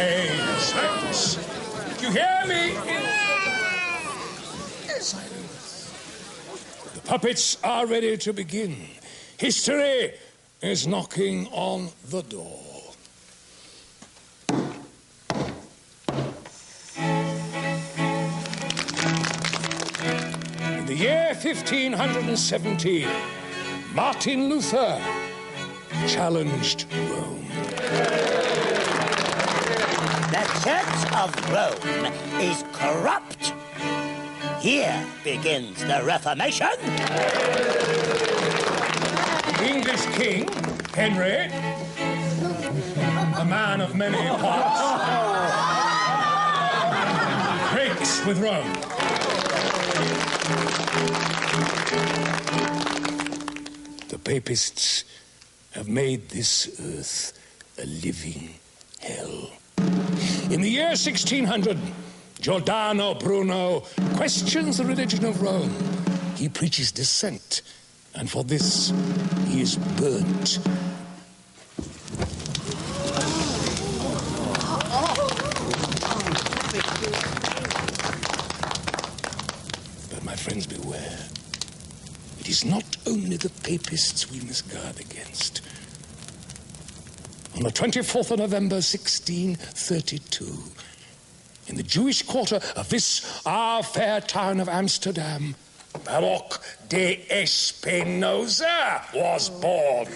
Okay, silence. You hear me? Silence. The puppets are ready to begin. History is knocking on the door. In the year 1517, Martin Luther challenged Rome. The Church of Rome is corrupt. Here begins the Reformation. The English king, Henry, a man of many parts, breaks with Rome. The papists have made this earth a living hell. In the year 1600, Giordano Bruno questions the religion of Rome. He preaches dissent, and for this he is burnt. But my friends, beware. It is not only the papists we must guard against. On the 24th of November, 1632, in the Jewish quarter of this, our fair town of Amsterdam, Baruch de Espinosa was born.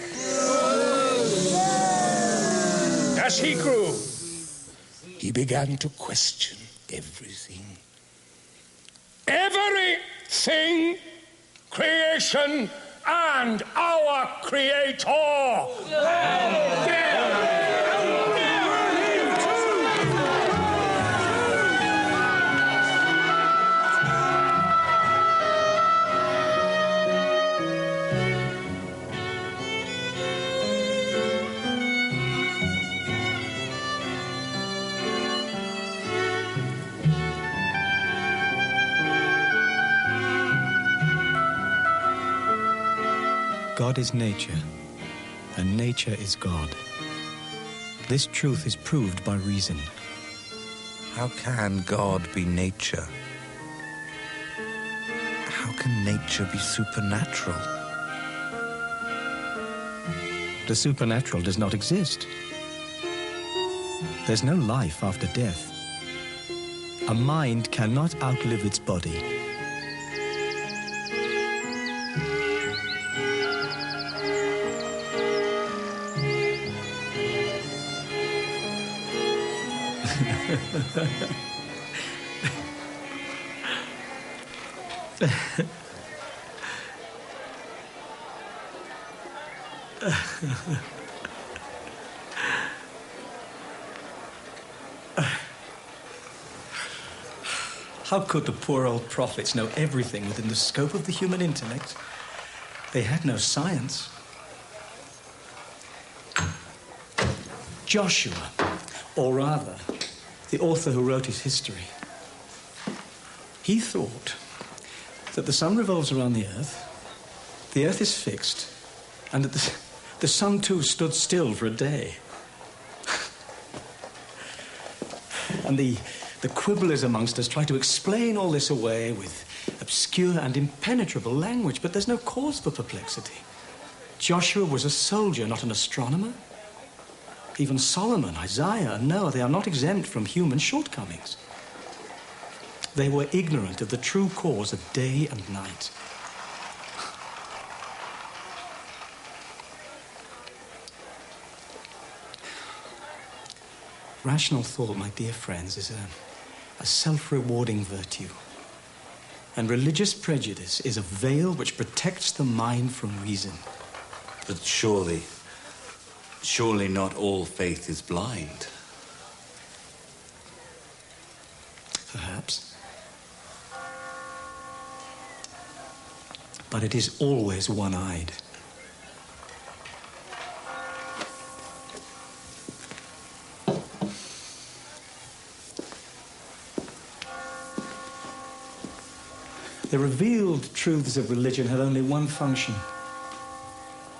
As he grew, he began to question everything. Everything, creation, and our Creator. God is nature, and nature is God. This truth is proved by reason. How can God be nature? How can nature be supernatural? The supernatural does not exist. There's no life after death. A mind cannot outlive its body. How could the poor old prophets know everything within the scope of the human intellect? They had no science. Joshua, or rather, the author who wrote his history, he thought that the sun revolves around the earth is fixed, and that the sun too stood still for a day. And the quibblers amongst us try to explain all this away with obscure and impenetrable language, but there's no cause for perplexity. Joshua was a soldier, not an astronomer. Even Solomon, Isaiah, and Noah, they are not exempt from human shortcomings. They were ignorant of the true cause of day and night. Rational thought, my dear friends, is a self-rewarding virtue. And religious prejudice is a veil which protects the mind from reason. But surely not all faith is blind. Perhaps. But it is always one-eyed. The revealed truths of religion have only one function: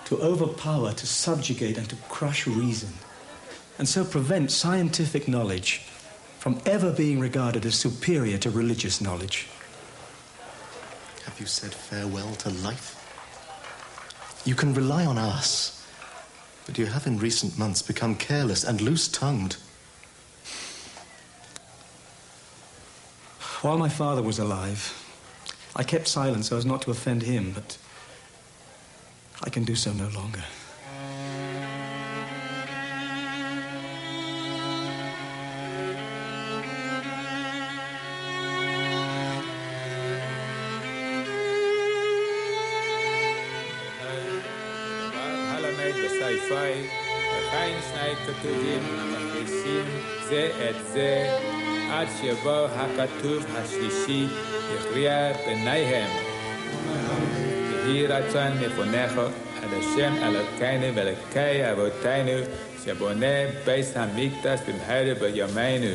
to overpower, to subjugate, and to crush reason. and so prevent scientific knowledge from ever being regarded as superior to religious knowledge. Have you said farewell to life? You can rely on us, but you have in recent months become careless and loose-tongued. While my father was alive, I kept silent so as not to offend him, but I can do so no longer. עד שיבוא הכתוב השלישי יכריע ביניהם. יהי רצון לפניך על השם אלוקינו ואלוקי אבותינו שבונה בית המקדש במהרה בימינו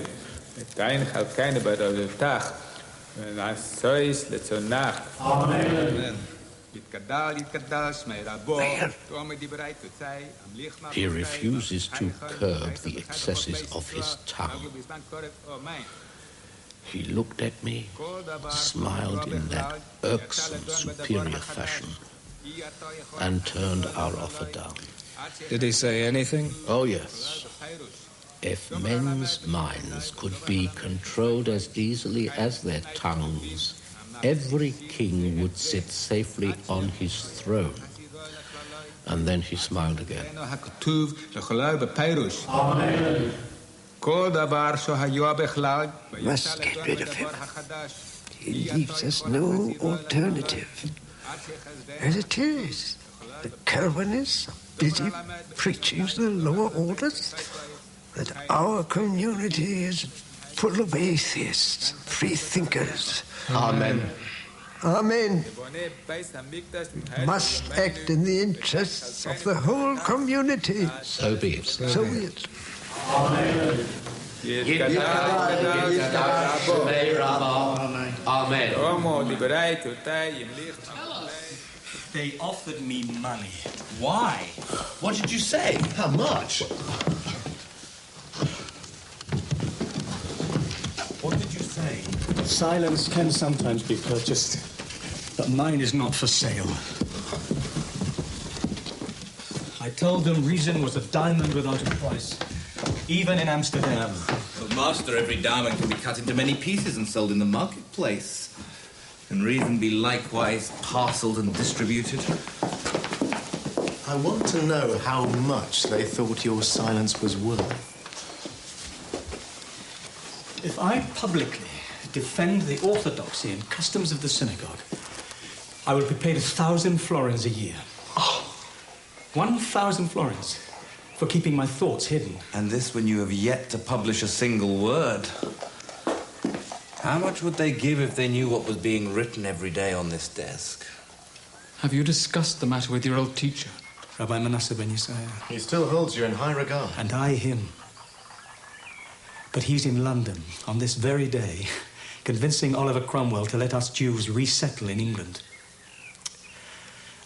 ותיתן חלקנו בעבודתך ונעשויס לצונך. אמן. He refuses to curb the excesses of his tongue. He looked at me, smiled in that irksome, superior fashion, and turned our offer down. Did he say anything? Oh, yes. If men's minds could be controlled as easily as their tongues, every king would sit safely on his throne. And then he smiled again. Amen. Must get rid of him. He leaves us no alternative. As it is, the Calvinists are busy preaching to the lower orders that our community is full of atheists, free-thinkers. Amen. Amen. Must act in the interests of the whole community. So be it. So be it. Amen. Amen. They offered me money. Why? What did you say? How much? What did you say? Silence can sometimes be purchased, but mine is not for sale. I told them reason was a diamond without a price, even in Amsterdam. But master, every diamond can be cut into many pieces and sold in the marketplace. Can reason be likewise parceled and distributed? I want to know how much they thought your silence was worth. If I publicly defend the orthodoxy and customs of the synagogue, I will be paid 1,000 florins a year. 1,000 florins for keeping my thoughts hidden. And this when you have yet to publish a single word. How much would they give if they knew what was being written every day on this desk? Have you discussed the matter with your old teacher? Rabbi Manasseh ben Yisrael. He still holds you in high regard. And I him. But he's in London on this very day, convincing Oliver Cromwell to let us Jews resettle in England.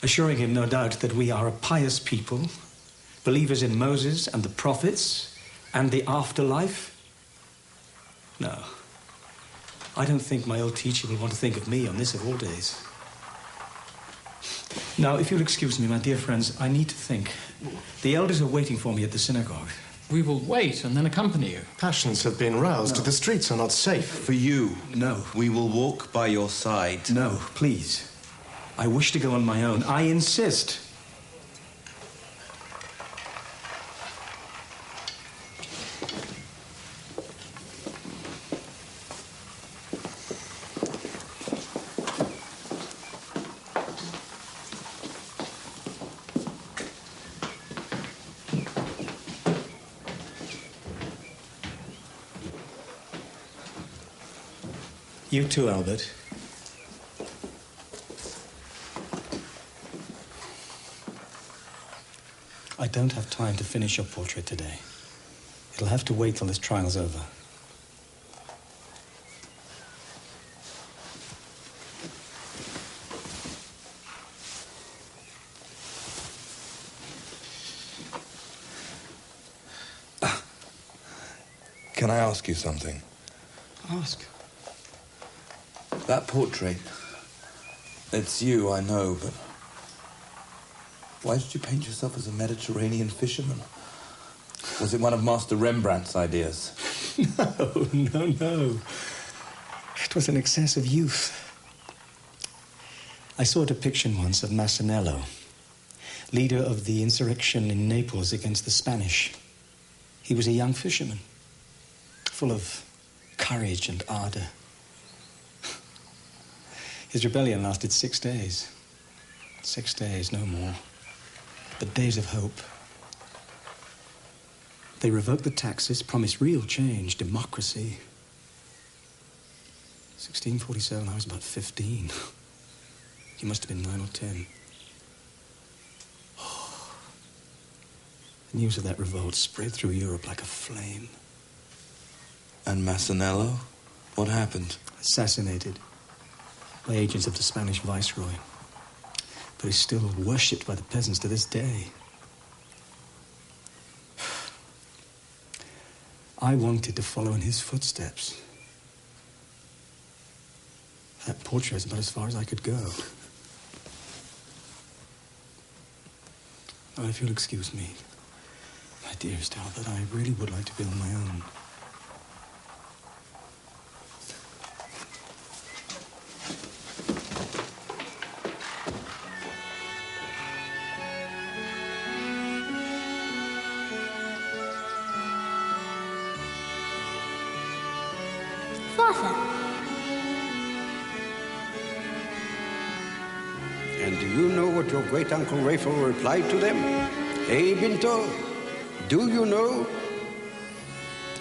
Assuring him, no doubt, that we are a pious people, believers in Moses and the prophets and the afterlife. No, I don't think my old teacher will want to think of me on this of all days. Now, if you'll excuse me, my dear friends, I need to think. The elders are waiting for me at the synagogue. We will wait and then accompany you. Passions have been roused. No. The streets are not safe. For you. No. We will walk by your side. No, please. I wish to go on my own. I insist. You too, Albert. I don't have time to finish your portrait today. It'll have to wait till this trial's over. Can I ask you something? Ask. That portrait, it's you, I know, but why did you paint yourself as a Mediterranean fisherman? Was it one of Master Rembrandt's ideas? No. It was an excess of youth. I saw a depiction once of Masaniello, leader of the insurrection in Naples against the Spanish. He was a young fisherman, full of courage and ardor. His rebellion lasted 6 days. 6 days, no more. But days of hope. They revoked the taxes, promised real change, democracy. 1647, I was about 15. You must have been 9 or 10. Oh. The news of that revolt spread through Europe like a flame. And Masaniello? What happened? Assassinated by agents of the Spanish viceroy. But he's still worshipped by the peasants to this day. I wanted to follow in his footsteps. That portrait is about as far as I could go. Now, if you'll excuse me, my dearest Albert, I really would like to be on my own. And do you know what your great-uncle Raphael replied to them? Hey, Binto, do you know?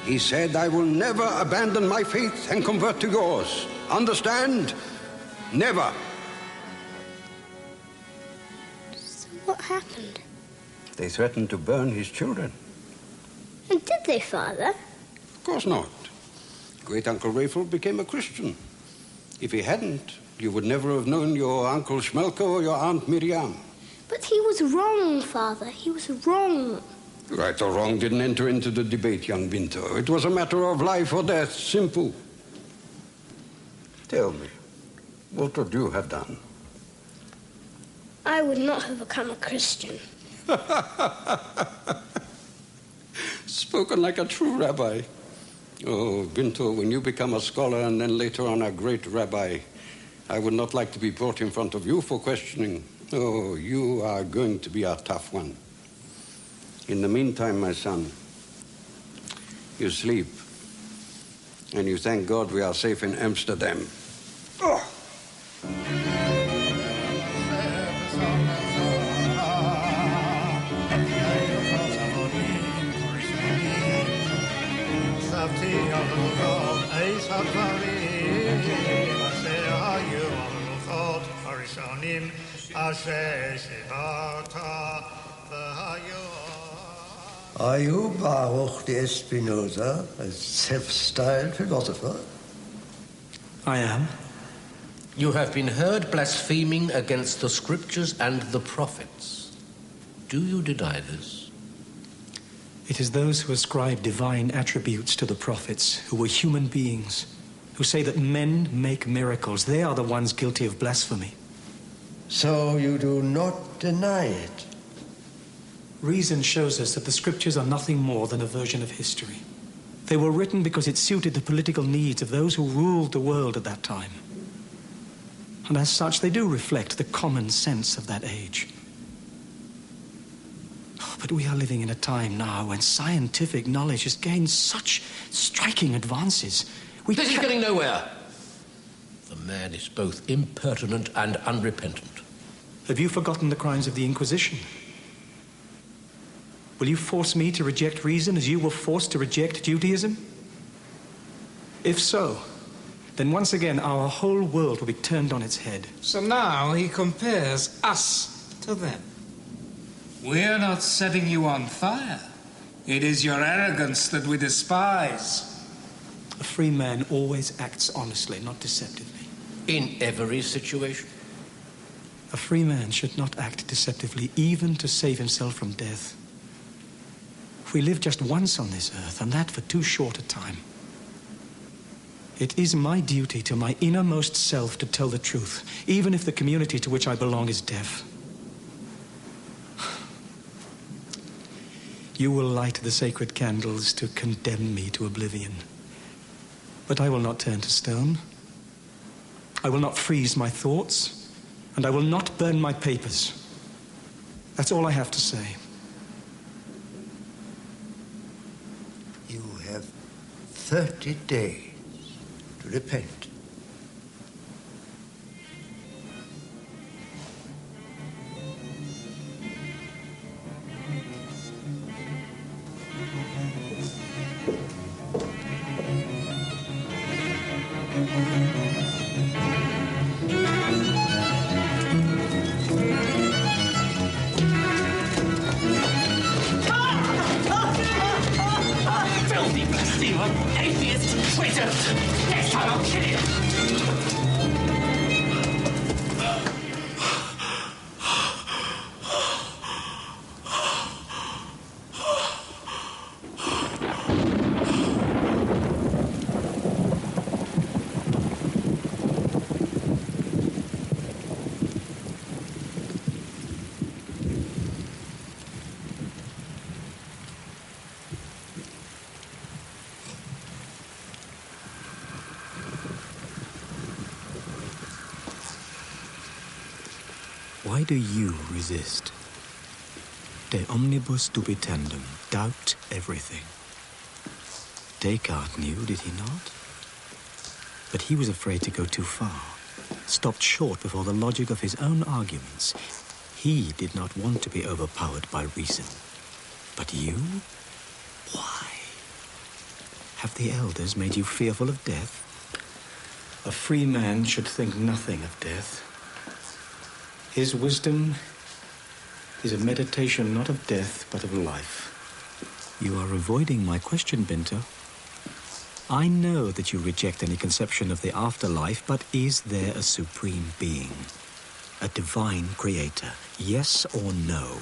He said, I will never abandon my faith and convert to yours. Understand? Never. So what happened? They threatened to burn his children. And did they, Father? Of course not. Great-uncle Raphael became a Christian. If he hadn't, you would never have known your Uncle Schmelke or your Aunt Miriam. But he was wrong, Father. He was wrong. Right or wrong didn't enter into the debate, young Binto. It was a matter of life or death, simple. Tell me, what would you have done? I would not have become a Christian. Spoken like a true rabbi. Oh, Binto, when you become a scholar and then later on a great rabbi, I would not like to be brought in front of you for questioning. Oh, you are going to be a tough one. In the meantime, my son, you sleep. And you thank God we are safe in Amsterdam. Oh. Are you Baruch de Espinosa, a self-styled philosopher? I am. You have been heard blaspheming against the scriptures and the prophets. Do you deny this? It is those who ascribe divine attributes to the prophets, who were human beings, who say that men make miracles. They are the ones guilty of blasphemy. So you do not deny it? Reason shows us that the scriptures are nothing more than a version of history. They were written because it suited the political needs of those who ruled the world at that time. And as such, they do reflect the common sense of that age. But we are living in a time now when scientific knowledge has gained such striking advances. This is getting nowhere. The man is both impertinent and unrepentant. Have you forgotten the crimes of the Inquisition? Will you force me to reject reason as you were forced to reject Judaism? If so, then once again our whole world will be turned on its head. So now he compares us to them. We're not setting you on fire. It is your arrogance that we despise. A free man always acts honestly, not deceptively. In every situation? A free man should not act deceptively, even to save himself from death. We live just once on this earth, and that for too short a time. It is my duty to my innermost self to tell the truth, even if the community to which I belong is deaf. You will light the sacred candles to condemn me to oblivion. But I will not turn to stone. I will not freeze my thoughts, and I will not burn my papers. That's all I have to say. You have 30 days to repent. Filthy blasphemer! Atheist! Traitor! Next time I'll kill you! Why do you resist? De omnibus dubitandum, doubt everything. Descartes knew, did he not? But he was afraid to go too far, stopped short before the logic of his own arguments. He did not want to be overpowered by reason. But you? Why? Have the elders made you fearful of death? A free man should think nothing of death. His wisdom is a meditation not of death, but of life. You are avoiding my question, Binto. I know that you reject any conception of the afterlife, but is there a supreme being? A divine creator? Yes or no?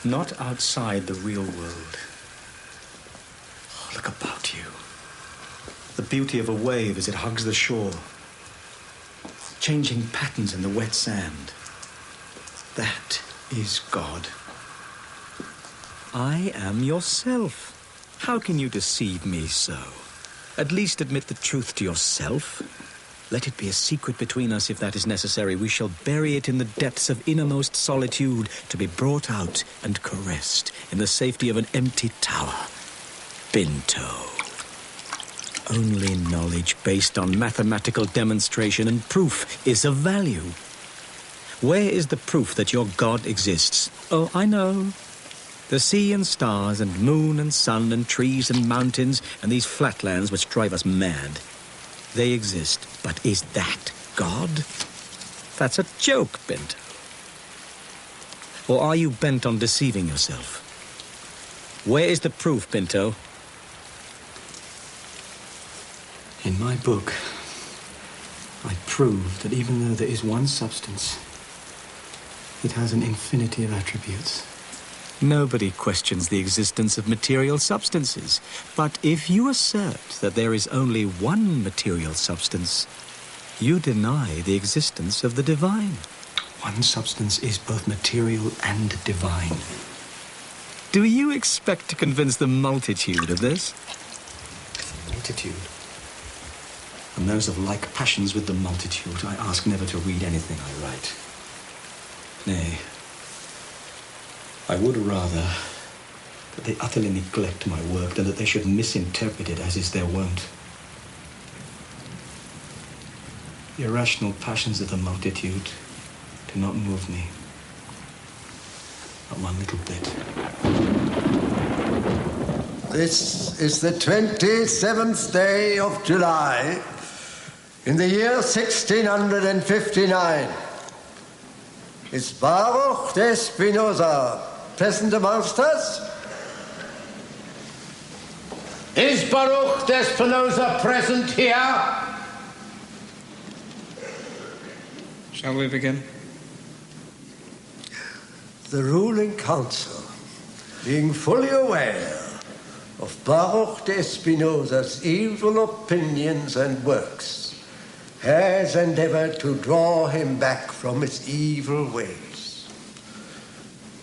Not outside the real world. Oh, look about you. The beauty of a wave as it hugs the shore. Changing patterns in the wet sand. That is God. I am yourself. How can you deceive me so? At least admit the truth to yourself. Let it be a secret between us if that is necessary. We shall bury it in the depths of innermost solitude to be brought out and caressed in the safety of an empty tower. Binto. Only knowledge based on mathematical demonstration and proof is of value. Where is the proof that your God exists? Oh, I know. The sea and stars and moon and sun and trees and mountains and these flatlands which drive us mad. They exist, but is that God? That's a joke, Binto. Or are you bent on deceiving yourself? Where is the proof, Binto? In my book, I prove that even though there is one substance, it has an infinity of attributes. Nobody questions the existence of material substances. But if you assert that there is only one material substance, you deny the existence of the divine. One substance is both material and divine. Do you expect to convince the multitude of this? The multitude? And those of like passions with the multitude, I ask never to read anything I write. Nay, I would rather that they utterly neglect my work than that they should misinterpret it as is their wont. The irrational passions of the multitude do not move me. Not one little bit. This is the 27th day of July in the year 1659. Is Baruch de Espinosa present amongst us? Is Baruch de Espinosa present here? Shall we begin? the ruling council, being fully aware of Baruch de Espinosa's evil opinions and works, has endeavored to draw him back from his evil ways.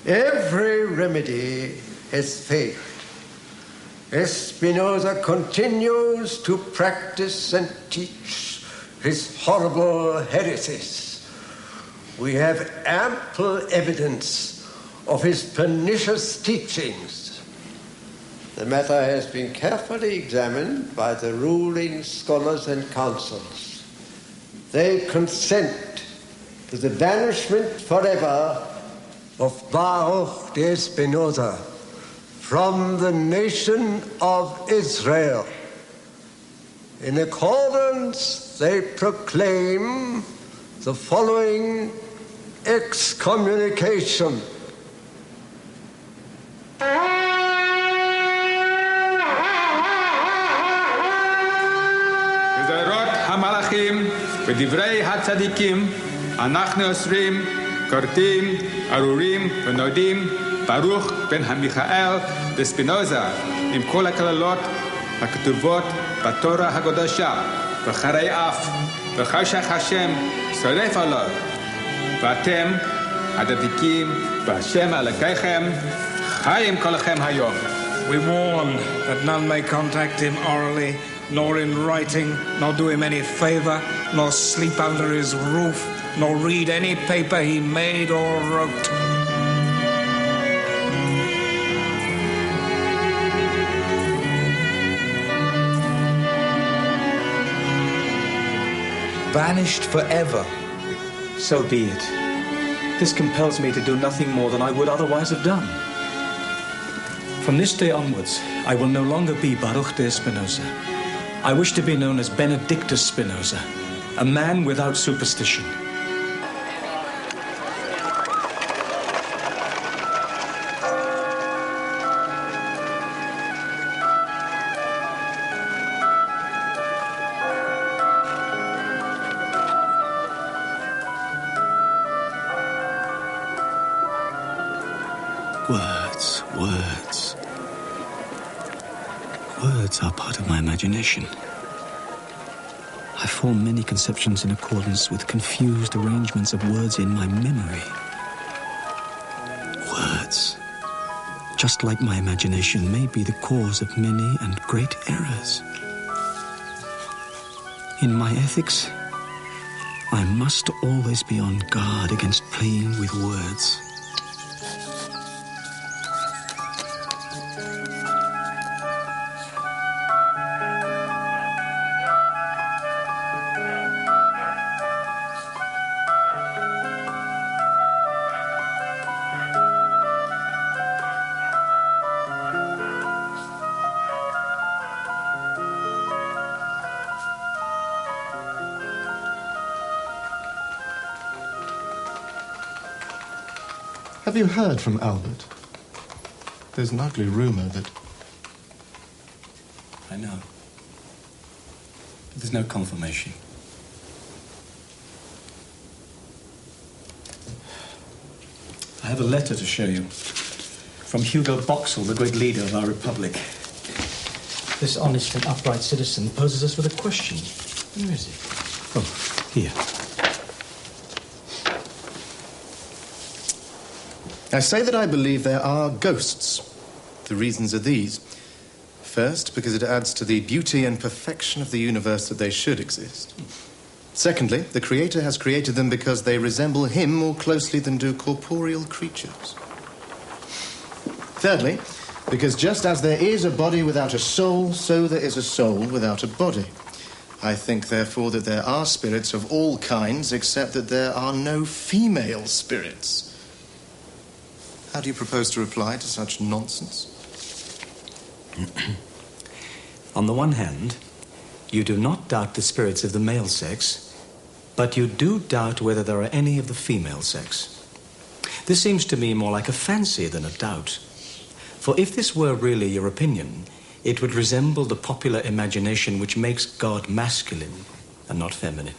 Every remedy has failed. Espinosa continues to practice and teach his horrible heresies. We have ample evidence of his pernicious teachings. The matter has been carefully examined by the ruling scholars and councils. They consent to the banishment forever of Baruch de Espinosa from the nation of Israel. In accordance, they proclaim the following excommunication. בזעירות המלאכים ודברי הצדיקים אנחנו אוסרים, כורתים, ארורים ונודים ברוך בן מיכאל דספינוזה עם כל הכללות הכתובות בתורה הקדושה וחרי אף וחשך השם שורף עליו ואתם הדבקים בהשם אלוקיכם חיים כולכם היום. We warn that none may contact him orally, nor in writing, nor do him any favor, nor sleep under his roof, nor read any paper he made or wrote. Banished forever. So be it. This compels me to do nothing more than I would otherwise have done. From this day onwards, I will no longer be Baruch de Espinosa. I wish to be known as Benedictus Spinoza, a man without superstition. Words are part of my imagination. I form many conceptions in accordance with confused arrangements of words in my memory. Words, just like my imagination, may be the cause of many and great errors. In my ethics, I must always be on guard against playing with words. Have you heard from Albert? There's an ugly rumor that... I know. But there's no confirmation. I have a letter to show you. From Wğ쏘ᴛsᴘᴘ, the great leader of our republic. This honest and upright citizen poses us with a question. Where is it? Oh, here. I say that I believe there are ghosts. The reasons are these. First, because it adds to the beauty and perfection of the universe that they should exist. Secondly, the Creator has created them because they resemble him more closely than do corporeal creatures. Thirdly, because just as there is a body without a soul, so there is a soul without a body. I think, therefore, that there are spirits of all kinds, except that there are no female spirits. How do you propose to reply to such nonsense? On the one hand, you do not doubt the spirits of the male sex, but you do doubt whether there are any of the female sex. This seems to me more like a fancy than a doubt. For if this were really your opinion, it would resemble the popular imagination which makes God masculine and not feminine.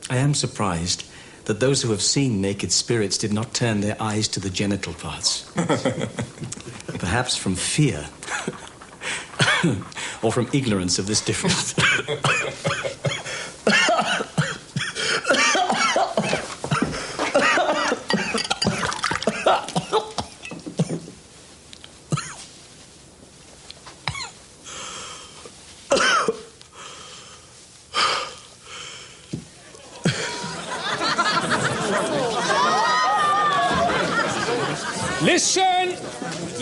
I am surprised that those who have seen naked spirits did not turn their eyes to the genital parts. Perhaps from fear or from ignorance of this difference.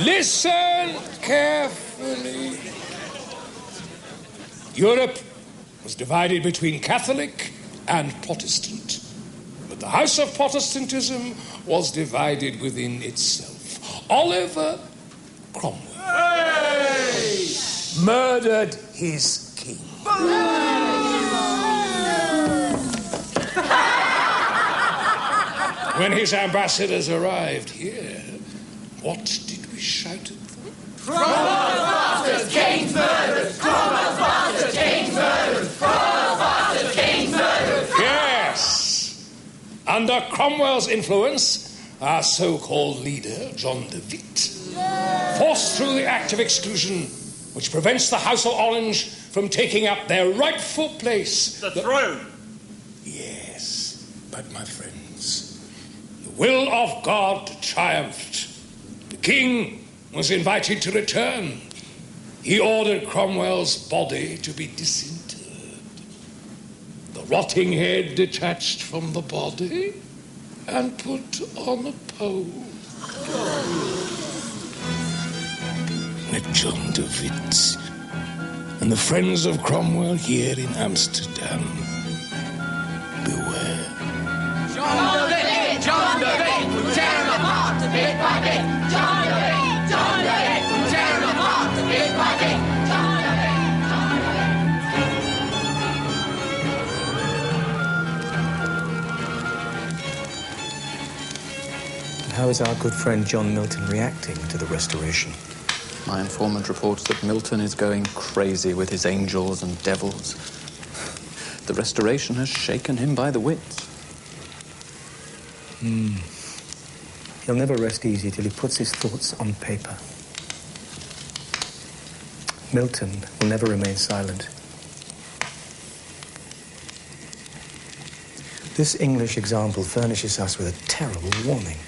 Listen carefully. Europe was divided between Catholic and Protestant, but the house of Protestantism was divided within itself. Oliver Cromwell murdered his king. When his ambassadors arrived here, what did we shout at them? Cromwell's bastards, king's murderers! Cromwell's bastards, king's murderers! Cromwell's bastards, king's murderers! Yes. Under Cromwell's influence, our so-called leader, John de Witt, forced through the Act of Exclusion, which prevents the House of Orange from taking up their rightful place. The throne. Yes, but my friends, the will of God triumphed. The king was invited to return. He ordered Cromwell's body to be disinterred. The rotting head detached from the body and put on a pole. Let John de Witt and the friends of Cromwell here in Amsterdam beware. John de Witt, John de Witt, we'll tear him apart bit by bit. John de Witt, John de Witt, we'll tear him apart bit by bit. John de Witt, John de Witt. And how is our good friend John Milton reacting to the restoration? My informant reports that Milton is going crazy with his angels and devils. The restoration has shaken him by the wits. He'll never rest easy till he puts his thoughts on paper. Milton will never remain silent. This English example furnishes us with a terrible warning.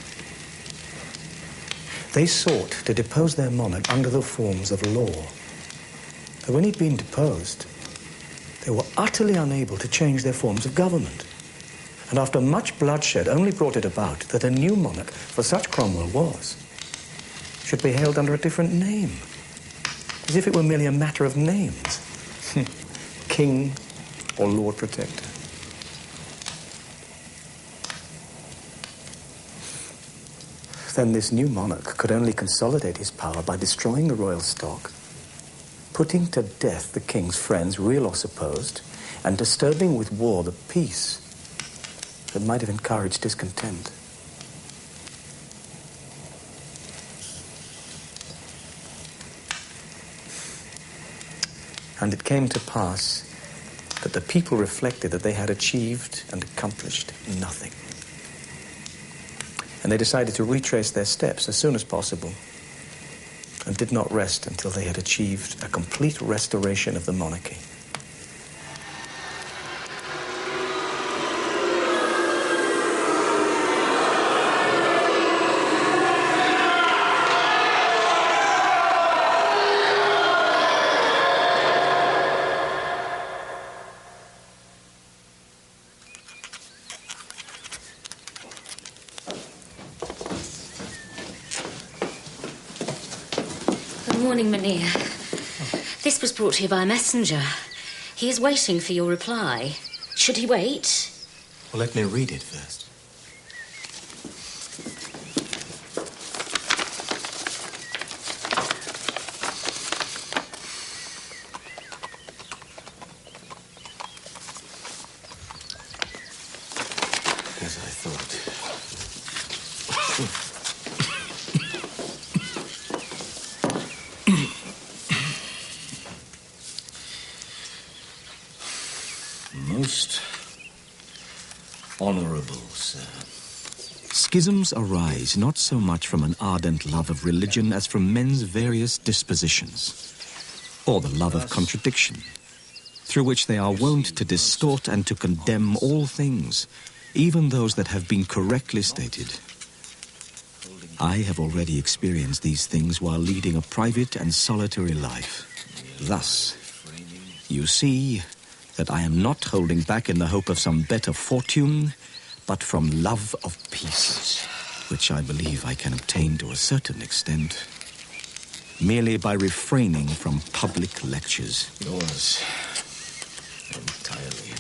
They sought to depose their monarch under the forms of law. But when he'd been deposed, they were utterly unable to change their forms of government. And after much bloodshed only brought it about that a new monarch, for such Cromwell was, should be hailed under a different name, as if it were merely a matter of names. King or Lord Protector. Then this new monarch could only consolidate his power by destroying the royal stock, putting to death the king's friends, real or supposed, and disturbing with war the peace that might have encouraged discontent. And it came to pass that the people reflected that they had achieved and accomplished nothing. And they decided to retrace their steps as soon as possible, and did not rest until they had achieved a complete restoration of the monarchy. This was brought to you by a messenger. He is waiting for your reply. Should he wait? Well, let me read it first. As I thought. Most honorable sir, Schisms arise not so much from an ardent love of religion as from men's various dispositions, or the love of contradiction, through which they are wont to distort and to condemn all things, even those that have been correctly stated. I have already experienced these things while leading a private and solitary life. Thus, you see that I am not holding back in the hope of some better fortune, but from love of peace, which I believe I can obtain to a certain extent, merely by refraining from public lectures. Yours, entirely,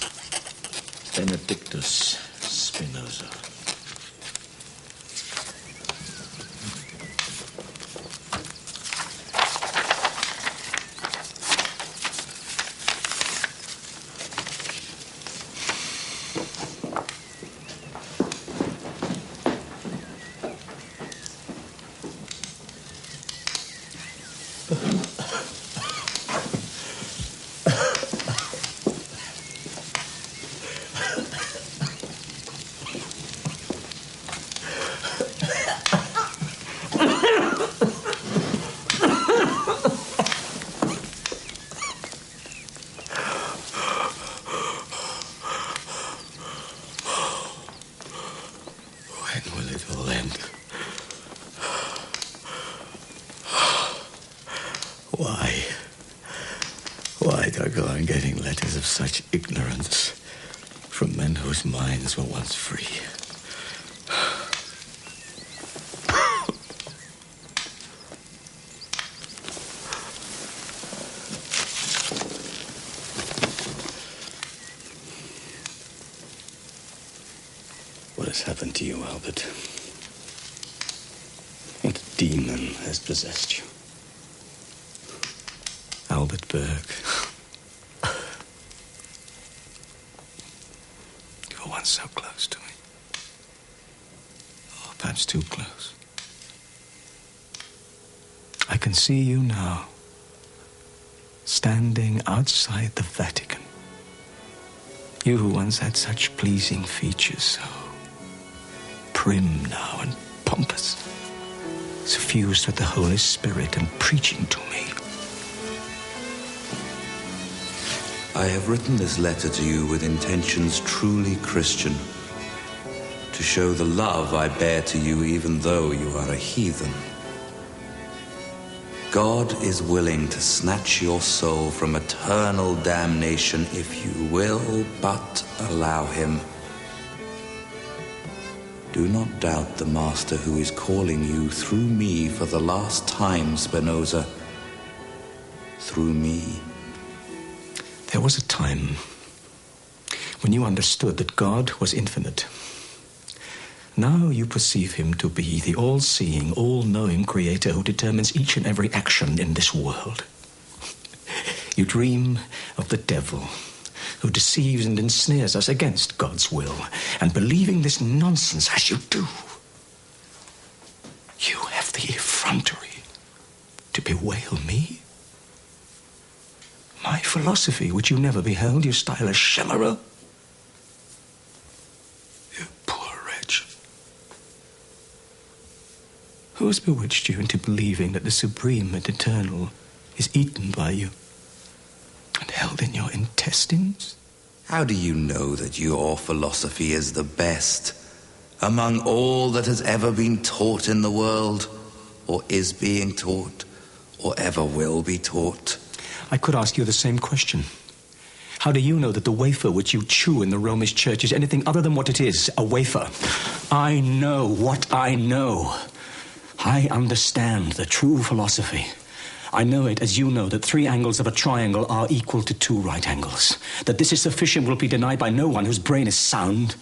Benedictus Spinoza. Why do I go on getting letters of such ignorance from men whose minds were once free? What has happened to you, Albert? What demon has possessed you? Albert Berg. You were once so close to me. Oh, perhaps too close. I can see you now, standing outside the Vatican. You who once had such pleasing features, so prim now and pompous, suffused with the Holy Spirit and preaching to me. I have written this letter to you with intentions truly Christian, to show the love I bear to you even though you are a heathen. God is willing to snatch your soul from eternal damnation if you will but allow him. Do not doubt the Master who is calling you through me for the last time, Spinoza. Through me. There was a time when you understood that God was infinite. Now you perceive him to be the all-seeing, all-knowing creator who determines each and every action in this world. You dream of the devil who deceives and ensnares us against God's will. And believing this nonsense as you do, you have the effrontery to bewail me? My philosophy, which you never beheld, you style a chimera? You poor wretch. Who has bewitched you into believing that the supreme and eternal is eaten by you and held in your intestines? How do you know that your philosophy is the best among all that has ever been taught in the world, or is being taught, or ever will be taught? I could ask you the same question. How do you know that the wafer which you chew in the Romish church is anything other than what it is, a wafer? I know what I know. I understand the true philosophy. I know it as you know that 3 angles of a triangle are equal to 2 right angles. That this is sufficient will be denied by no one whose brain is sound,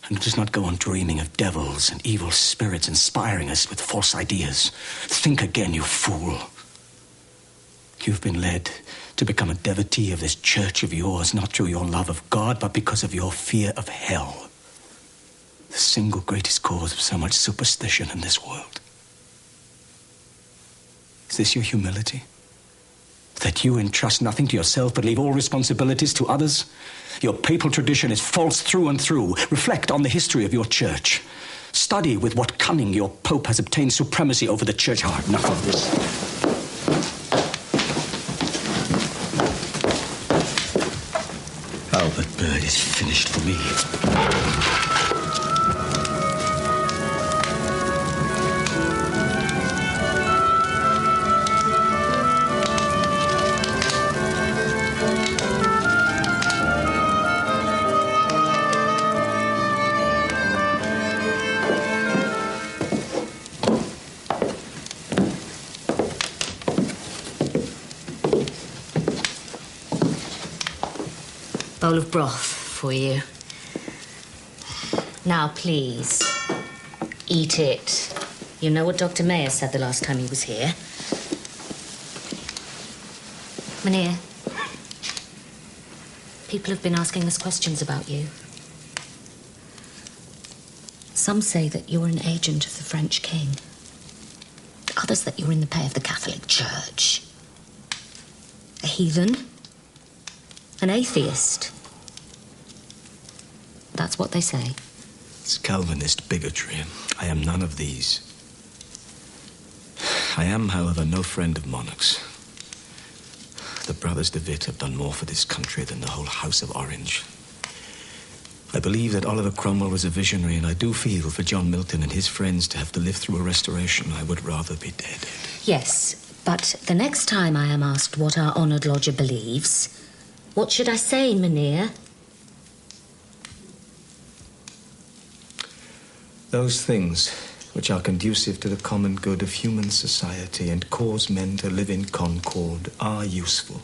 and who does not go on dreaming of devils and evil spirits inspiring us with false ideas. Think again, you fool. You've been led to become a devotee of this church of yours, not through your love of God, but because of your fear of hell. The single greatest cause of so much superstition in this world. Is this your humility? That you entrust nothing to yourself but leave all responsibilities to others? Your papal tradition is false through and through. Reflect on the history of your church. Study with what cunning your Pope has obtained supremacy over the Church. Oh, enough of this. Albert Bird is finished for me. Bowl of broth for you. Now, please, eat it. You know what Dr. Mayer said the last time he was here. Mynheer, people have been asking us questions about you. Some say that you're an agent of the French king. Others that you're in the pay of the Catholic Church. A heathen. An atheist. That's what they say. It's Calvinist bigotry. I am none of these. I am, however, no friend of monarchs. The brothers de Witt have done more for this country than the whole House of Orange. I believe that Oliver Cromwell was a visionary, and I do feel for John Milton and his friends to have to live through a restoration. I would rather be dead. Yes, but the next time I am asked what our honoured lodger believes, what should I say, Mynheer? Those things which are conducive to the common good of human society and cause men to live in concord are useful.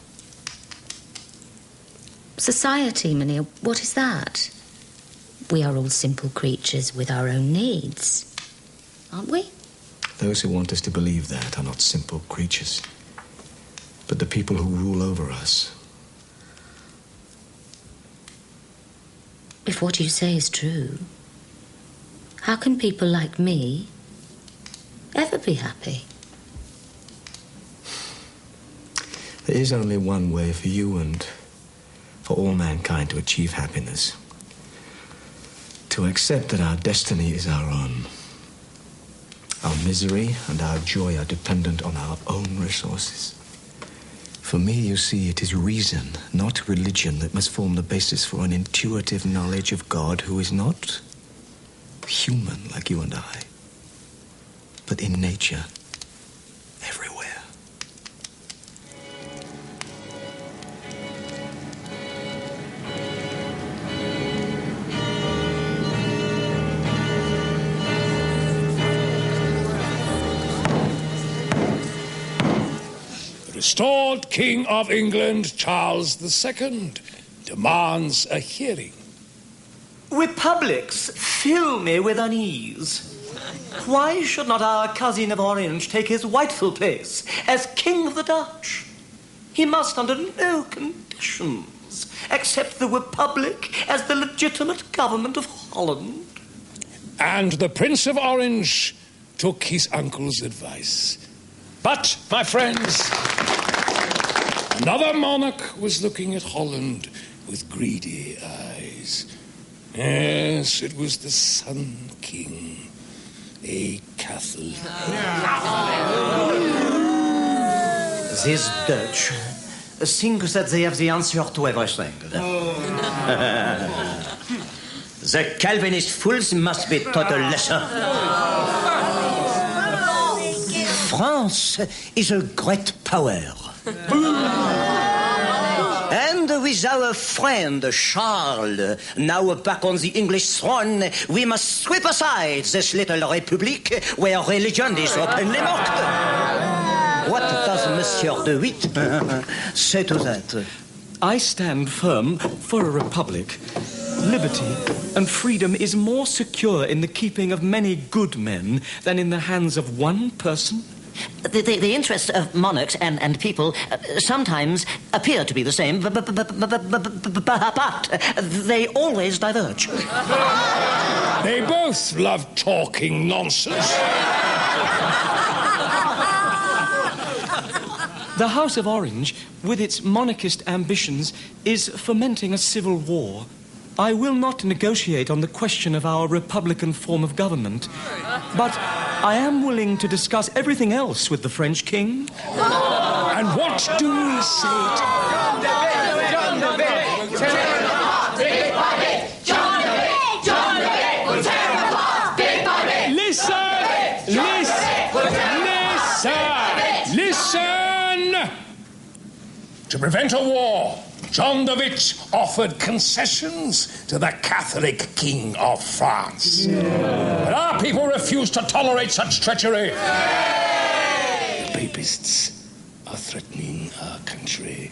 Society, Mynheer, what is that? We are all simple creatures with our own needs, aren't we? Those who want us to believe that are not simple creatures, but the people who rule over us. If what you say is true, how can people like me ever be happy? There is only one way for you and for all mankind to achieve happiness. To accept that our destiny is our own. Our misery and our joy are dependent on our own resources. For me, you see, it is reason, not religion, that must form the basis for an intuitive knowledge of God who is not human like you and I, but in nature, everywhere. The restored King of England, Charles II, demands a hearing. Republics fill me with unease. Why should not our cousin of Orange take his rightful place as King of the Dutch? He must, under no conditions, accept the Republic as the legitimate government of Holland. And the Prince of Orange took his uncle's advice. But, my friends, another monarch was looking at Holland with greedy eyes. Yes, it was the Sun King, a Catholic. These Dutch think that they have the answer to everything. The Calvinist fools must be taught a lesson. France is a great power. And with our friend Charles now back on the English throne, we must sweep aside this little republic where religion is openly mocked. What does Monsieur de Witt say to that? I stand firm for a republic. Liberty and freedom is more secure in the keeping of many good men than in the hands of one person. The interests of monarchs and people sometimes appear to be the same, but they always diverge. They both love talking nonsense. The House of Orange, with its monarchist ambitions, is fomenting a civil war. I will not negotiate on the question of our republican form of government, but I am willing to discuss everything else with the French king. And what do we say to Listen! To prevent a war, John de Witt offered concessions to the Catholic King of France. But our people refused to tolerate such treachery. The Papists are threatening our country,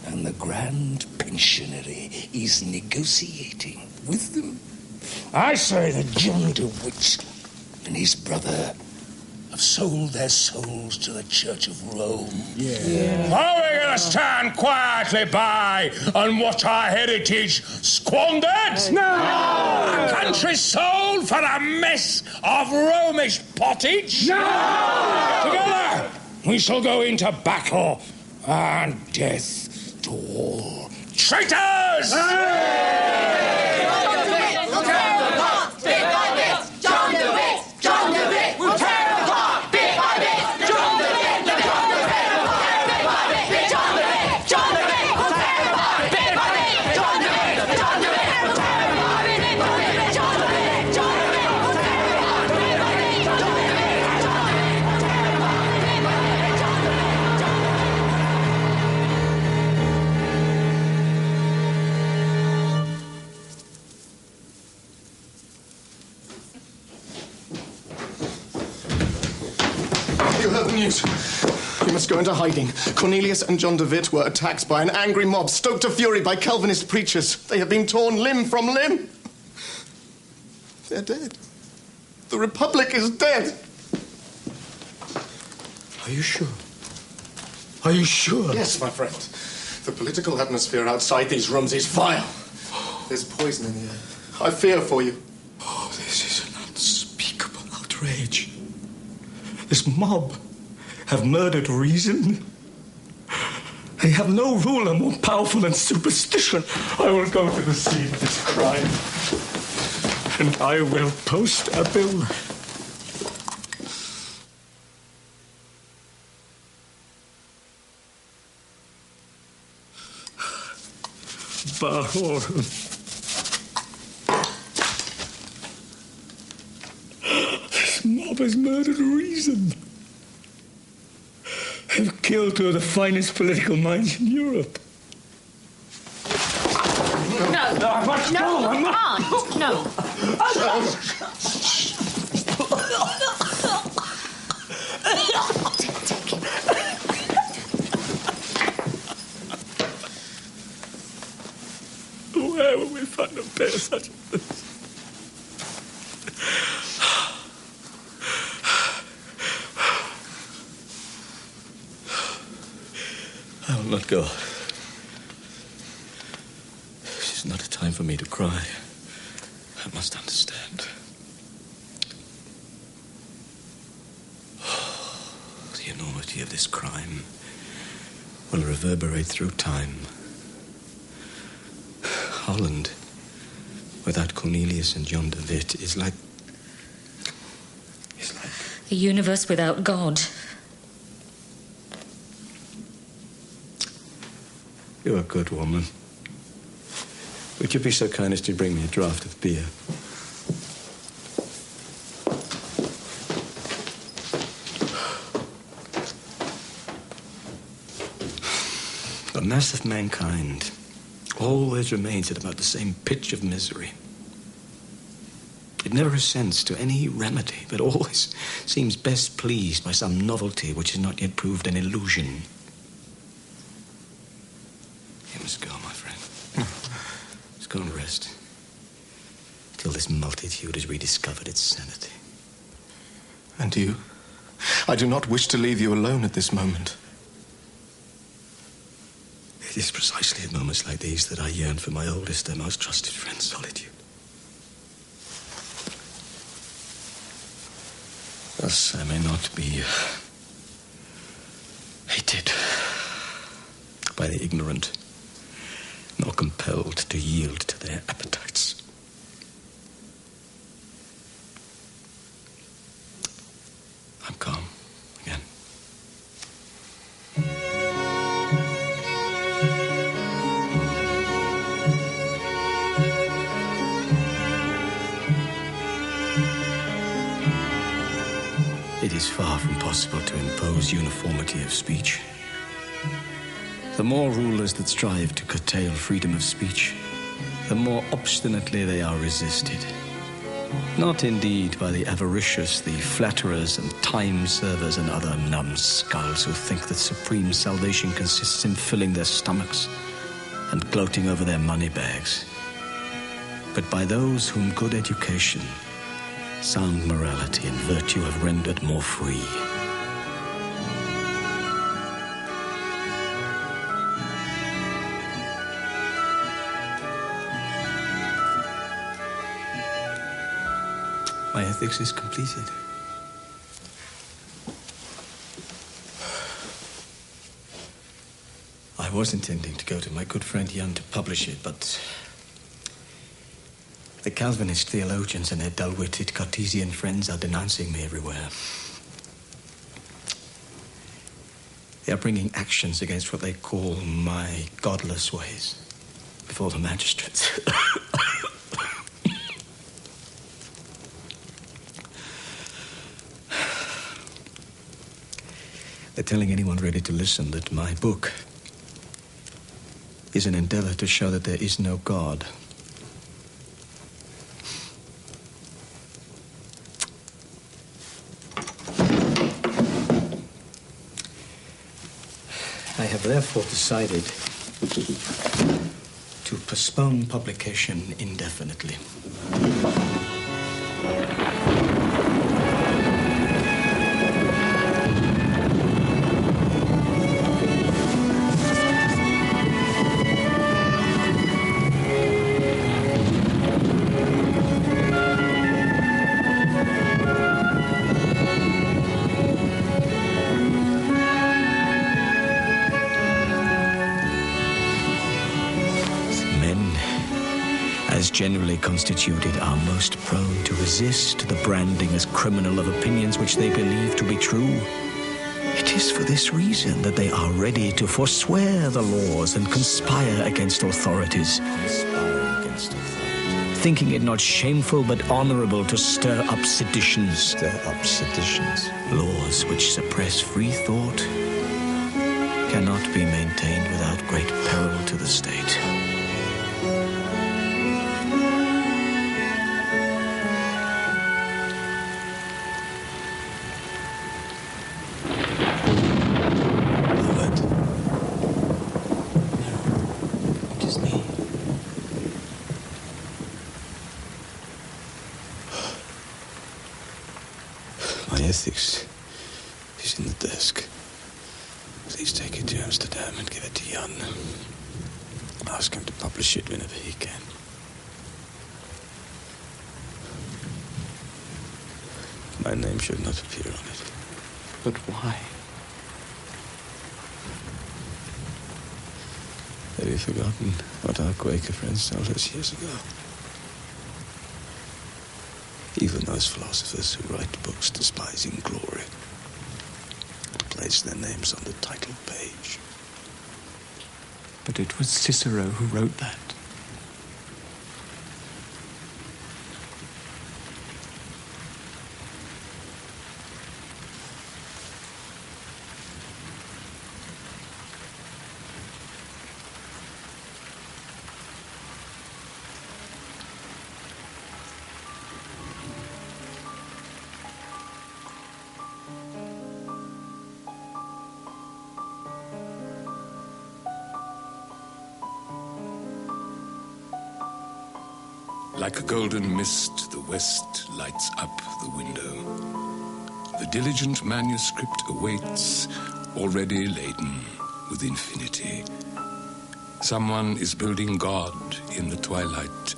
and the Grand Pensionary is negotiating with them. I say that John de Witt and his brother have sold their souls to the Church of Rome. Are we going to stand quietly by and watch our heritage squandered? No! Our country sold for a mess of Romish pottage? No! Together, we shall go into battle and death to all traitors! News. You must go into hiding. Cornelius and John de Witt were attacked by an angry mob, stoked to fury by Calvinist preachers. They have been torn limb from limb. They're dead. The Republic is dead. Are you sure? Are you sure? Yes, my friend. The political atmosphere outside these rooms is vile. There's poison in the air. I fear for you. Oh, this is an unspeakable outrage. This mob have murdered reason. They have no ruler more powerful than superstition. I will go to the scene of this crime, and I will post a bill. Baruch. This mob has murdered reason. Have killed two of the finest political minds in Europe. No. No, I must go. I can't. No. Where will we find a pair such as this? I will not go. This is not a time for me to cry. I must understand. The enormity of this crime will reverberate through time. Holland, without Cornelius and John de Witt, is like... A universe without God. You're a good woman. Would you be so kind as to bring me a draught of beer? The mass of mankind always remains at about the same pitch of misery. It never assents to any remedy, but always seems best pleased by some novelty which has not yet proved an illusion. You must go, my friend. Let's go and rest. Till this multitude has rediscovered its sanity. And you? I do not wish to leave you alone at this moment. It is precisely at moments like these that I yearn for my oldest and most trusted friend's solitude. Thus I may not be hated by the ignorant, nor compelled to yield to their appetites. I'm calm again. It is far from possible to impose uniformity of speech. The more rulers that strive to curtail freedom of speech, the more obstinately they are resisted. Not indeed by the avaricious, the flatterers and time servers and other numbskulls who think that supreme salvation consists in filling their stomachs and gloating over their money bags, but by those whom good education, sound morality and virtue have rendered more free. My ethics is completed. I was intending to go to my good friend Jan to publish it, but the Calvinist theologians and their dull-witted Cartesian friends are denouncing me everywhere. They are bringing actions against what they call my godless ways before the magistrates. They're telling anyone ready to listen that my book is an endeavor to show that there is no God. I have therefore decided to postpone publication indefinitely. Generally constituted, are most prone to resist the branding as criminal of opinions which they believe to be true. It is for this reason that they are ready to forswear the laws and conspire against authorities, thinking it not shameful but honorable to stir up seditions. Laws which suppress free thought cannot be maintained without great peril to the state. Ethics is in the desk. Please take it to Amsterdam and give it to Jan. Ask him to publish it whenever he can. My name should not appear on it. But why? Have you forgotten what our Quaker friends told us years ago? Even those philosophers who write books despising glory place their names on the title page. But it was Cicero who wrote that. Like a golden mist, the west lights up the window. The diligent manuscript awaits, already laden with infinity. Someone is building God in the twilight.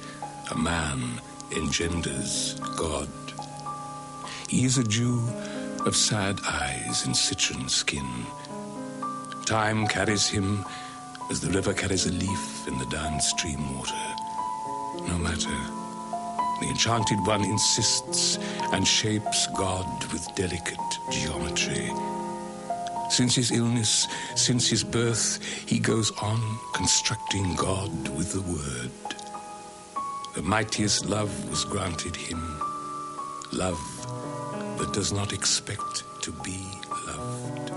A man engenders God. He is a Jew of sad eyes and citron skin. Time carries him as the river carries a leaf in the downstream water. No matter. The Enchanted One insists and shapes God with delicate geometry. Since his illness, since his birth, he goes on constructing God with the word. The mightiest love was granted him, love that does not expect to be loved.